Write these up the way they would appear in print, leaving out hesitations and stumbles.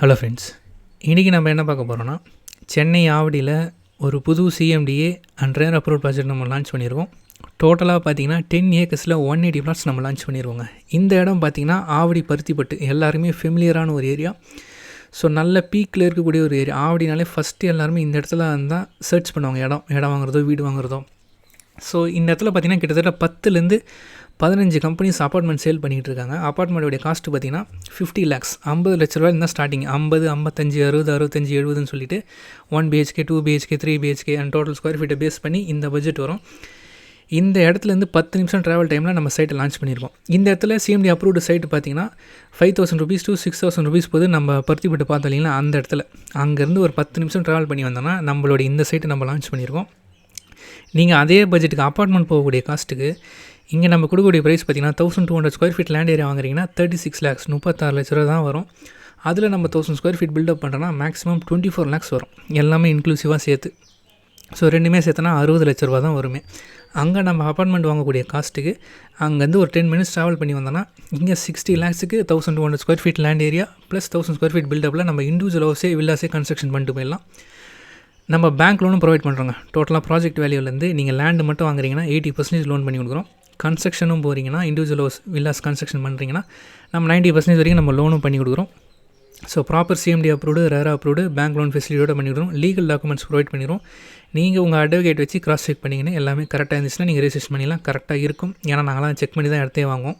Hello friends, இன்றைக்கி நம்ம என்ன பார்க்க போகிறோன்னா, சென்னை ஆவடியில் ஒரு புது CMDA and rare approval project நம்ம லான்ச் பண்ணியிருக்கோம். டோட்டலாக பார்த்தீங்கன்னா 10 ஏக்கர்ஸில் 180 plots நம்ம லான்ச் பண்ணிடுவோங்க. இந்த இடம் பார்த்திங்கன்னா ஆவடி பருத்திப்பட்டு எல்லாருமே ஃபெமிலியரான ஒரு ஏரியா. ஸோ நல்ல பீக்கில் இருக்கக்கூடிய ஒரு ஏரியா. ஆவடினாலே ஃபஸ்ட்டு எல்லாருமே இந்த இடத்துல தான் சர்ச் பண்ணுவாங்க, இடம் வாங்குறதோ வீடு வாங்குறதோ. ஸோ இந்த இடத்துல பார்த்திங்கன்னா கிட்டத்தட்ட 10லேருந்து 15 கம்பெனிஸ் அப்பார்ட்மெண்ட் சேல் பண்ணிகிட்டு இருக்காங்க. அப்பார்ட்மெண்ட்டோடைய காஸ்ட்டு பார்த்திங்கன்னா 50 lakhs, 50 லட்ச ரூபா இருந்தால் ஸ்டார்டிங். 50, 55, 60, 65, 70ன்னு சொல்லிட்டு 1 BHK, 2 BHK, 3 BHK and total square ஃபீட்டை பேஸ் பண்ணி இந்த பட்ஜெட் வரும். இந்த இடத்துலேருந்து 10 நிமிஷம் ட்ராவல் டைமில் நம்ம சைட்டை லான்ச் பண்ணியிருக்கோம். இந்த இடத்துல சிஎம்டி அப்ரூவ்டு சைட்டு பார்த்திங்கன்னா 5,000 rupees to 6,000 rupees போது நம்ம பருத்திப்பட்டு பார்த்தோம் இல்லைங்களா, அந்த இடத்துல அங்கேருந்து ஒரு 10 நிமிஷம் ட்ராவல் பண்ணி வந்தோம்னா நம்மளோட இந்த சைட்டை நம்ம லான்ச் பண்ணியிருக்கோம். நீங்கள் அதே பட்ஜெட்டுக்கு அப்பார்ட்மெண்ட் போகக்கூடிய காஸ்ட்டுக்கு இங்கே நம்ம கொடுக்கக்கூடிய ப்ரைஸ் பார்த்திங்கன்னா 1200 ஸ்கொயர் ஃபீட் லேண்ட் ஏரியா வாங்குறீங்கன்னா 36 lakhs, 36 லட்ச ரூபா தான் வரும். அதில் நம்ம 1000 ஸ்கொயர் ஃபீட் பில்டப் பண்ணுறோன்னா மேக்ஸிமம் 24 lakhs வரும், எல்லாமே இன்க்ளூசிவாக சேர்த்து. ஸோ ரெண்டுமே சேர்த்தனா 60 லட்ச ரூபா தான் வருமே. அங்கே நம்ம அப்பார்ட்மெண்ட் வாங்கக்கூடிய காஸ்ட்டுக்கு அங்கேருந்து ஒரு 10 minutes ட்ராவல் பண்ணி வந்தோன்னா இங்கே 60 lakhsக்கு 1200 square feet land area plus 1000 square feet பில்டப்பில் நம்ம இண்டிவிஜுவல் ஹவுஸே வில்லாஸே கன்ஸ்ட்ரக்ஷன் பண்ணிட்டு போயிடலாம். நம்ம பேங்க் லோனும் ப்ரொவைட் பண்ணுறோங்க. டோட்டலாக ப்ராஜெக்ட் வேல்யூலேருந்து நீங்கள் லேண்டு மட்டும் வாங்குறீங்கன்னா 80% லோன் பண்ணி கொடுக்குறோம். கன்ஸ்ட்ரக்ஷனும் போகிறீங்கன்னா இண்டிவிஜுவல் ஹவுஸ் வில்லாஸ் கன்ஸ்ட்ரக்ஷன் பண்ணுறீங்கன்னா நம்ம 90% வரைக்கும் நம்ம லோனும் பண்ணி கொடுக்குறோம். So proper CMD approved, RERA approved, bank loan ஃபெசிலிட்டியோட பண்ணிவிடுறோம். லீகல் டாக்குமெண்ட்ஸ் ப்ரொவைட் பண்ணிடுறோம். நீங்கள் உங்கள் அட்வொகேட் வச்சு கிராஸ் செக் பண்ணிங்கன்னா எல்லாமே கரெக்டாக இருந்துச்சுன்னா நீங்கள் ரெஜிஸ்ட்ரேஷன் பண்ணிடலாம். கரெக்டாக இருக்கும், ஏன்னா நாங்களாம் செக் பண்ணி தான் இடத்தே வாங்குவோம்.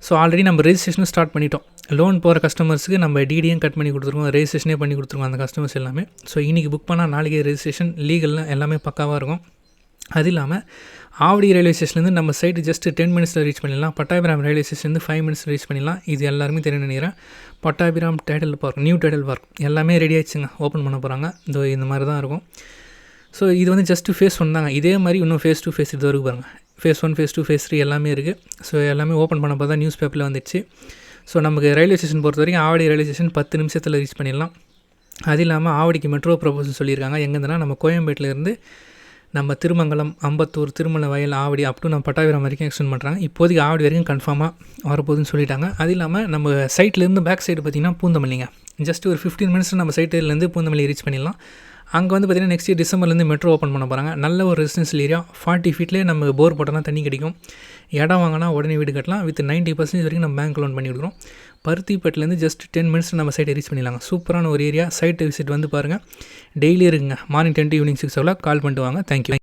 ஸோ ஆல்ரெடி நம்ம ரெஜிஸ்ட்ரேஷனும் ஸ்டார்ட் பண்ணிட்டோம். லோன் போகிற கஸ்டமர்ஸுக்கு நம்ம டிடியும் கட் பண்ணி கொடுத்துருவோம், ரெஜிஸ்ட்ரேஷனே பண்ணி கொடுத்துருவோம் அந்த கஸ்டமர்ஸ் எல்லாமே. ஸோ இன்றைக்கி புக் பண்ணால் நாளைக்கே ரெஜிஸ்ட்ரேஷன், லீகல்லாம் எல்லாமே பக்காவாக இருக்கும். அது இல்லாமல் ஆவடி ரயில்வே ஸ்டேஷன்லேருந்து நம்ம சைட்டு ஜஸ்ட்டு 10 minutesல ரீச் பண்ணிடலாம். பட்டாபிராம் ரயில்வே ஸ்டேஷன்லேருந்து 5 minutes ரீச் பண்ணிடலாம். இது எல்லாருமே தெரியும் நினைக்கிறேன். Pattabiram Tidel Park, new Tidel Park எல்லாமே ரெடி ஆகிடுச்சுங்க, ஓப்பன் பண்ண போகிறாங்க. இந்த மாதிரி தான் இருக்கும். ஸோ இது வந்து ஜஸ்ட்டு ஃபேஸ் 1 தாங்க. இதே மாதிரி இன்னும் ஃபேஸ் 2, ஃபேஸ் 3 வரைக்கும் பாருங்கள். ஃபேஸ் 1, ஃபேஸ் 2, ஃபேஸ் 3 எல்லாமே இருக்குது. ஸோ எல்லாமே ஓப்பன் பண்ணப்போ தான் நியூஸ் பேப்பரில் வந்துடுச்சு. ஸோ நமக்கு ரயில்வே ஸ்டேஷன் பொறுத்த வரைக்கும் ஆவடி ரயில்வே ஸ்டேஷன் 10 நிமிஷத்தில் ரீச் பண்ணிடலாம். அது இல்லாமல் ஆவடிக்கு மெட்ரோ ப்ரொபோசல் சொல்லியிருக்காங்க. எங்கேருந்துன்னா நம்ம கோயம்பேட்டிலேருந்து நம்ம திருமங்கலம், அம்பத்தூர், திருமலை வயல், ஆவடி அப் டு நம்ம பட்டாபிராம் வரைக்கும் எக்ஸ்டெண்ட் பண்ணுறாங்க. இப்போதைக்கு ஆவடி வரைக்கும் கன்ஃபார்மாக வரப்போகுதுன்னு சொல்லிட்டாங்க. அது இல்லாமல் நம்ம சைட்லேருந்து பேக் சைடு பார்த்திங்கன்னா பூந்தமல்லிங்க. ஜஸ்ட் ஒரு 15 minutes நம்ம சைட்லேருந்து பூந்தமல்லி ரீச் பண்ணிடலாம். அங்கே வந்து பார்த்திங்கன்னா நெக்ஸ்ட் இயர் டிசம்பர்லேருந்து மெட்ரோ ஓப்பன் பண்ண போகிறாங்க. நல்ல ஒரு ரெசிடென்ஷியல் ஏரியா. 40 feetலேயே நம்ம போர் போட்டோம்னா தண்ணி கிடைக்கும். இடம் வாங்கினா உடனே வீடு கட்டலாம். வித் 90% வரைக்கும் நம்ம பேங்க் லோன் பண்ணி கொடுக்குறோம். பருத்திப்பட்டிலேருந்து ஜஸ்ட் 10 minutes நம்ம சைட்டை ரீச் பண்ணிடலாங்க. சூப்பரான ஒரு ஏரியா. சைட்டு விசிட் வந்து பாருங்கள். டெய்லி இருக்குங்க. மார்னிங் 10 to evening 6 o'clock கால் பண்ணிட்டு வாங்க. தேங்க்யூ.